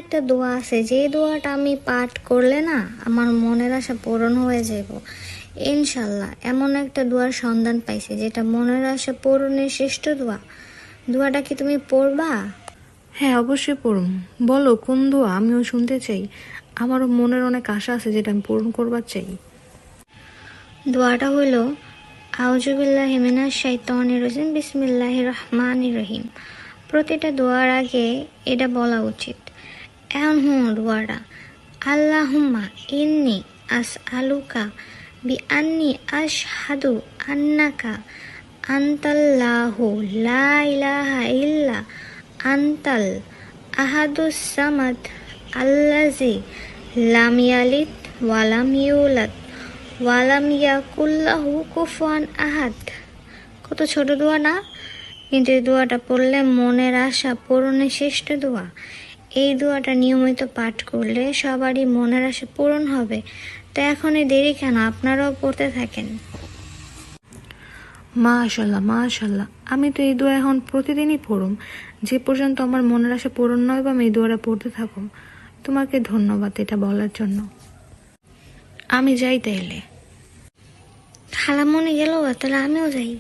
একটা দোয়া আছে, যে দোয়াটা আমি পাঠ করলে না আমার মনের আশা পূরণ হয়ে যাব ইনশাল্লাহ। এমন একটা দোয়ার সন্ধান পাইছি যেটা মনের আশা পূরণের শ্রেষ্ঠ দোয়া। দোয়াটা কি তুমি পড়বা? হ্যাঁ, অবশ্যই পড়ুন। বলো কোন দোয়া, আমিও শুনতে চাই। আমারও মনের অনেক আশা আছে যেটা আমি পূরণ করবার চাই। দোয়াটা হইল আউযুবিল্লাহি মিনাশ শাইতানির রাজিম বিসমিল্লাহির রহমানির রহিম। প্রতিটা দোয়ার আগে এটা বলা উচিত। এখন দোয়াটা, আল্লাহুম্মা ইন্নি আসআলুকা বিআন্নি আশহাদু আন্নাকা আনতাল্লাহু লা ইলাহা ইল্লা আনতাল আহাদুস সামাদ আল্লাযী লাম ইয়ালিদ ওয়ালাম ইউলাদ ওয়ালাম ইয়াকুল্লাহু কুফুয়ান আহাদ। কত ছোট দোয়া না, কিন্তু এই দোয়াটা পড়লে মনের আশা পূরণের শ্রেষ্ঠ দোয়া। এই দোয়াটা নিয়মিত পাঠ করলে সবারই মনের আশা পূরণ হবে। তো এখনই দেরি কেন, আপনারাও পড়তে থাকেন। মাশাল্লাহ মাশাল্লাহ, আমি তো এই দোয়া এখন প্রতিদিনই পড়ুম। যে পর্যন্ত আমার মনের আশা পূরণ নয় বা আমি এই দোয়াটা পড়তে থাকুম। তোমাকে ধন্যবাদ এটা বলার জন্য। আমি যাই তাইলে। খালামণি গেল, তাহলে আমিও যাই।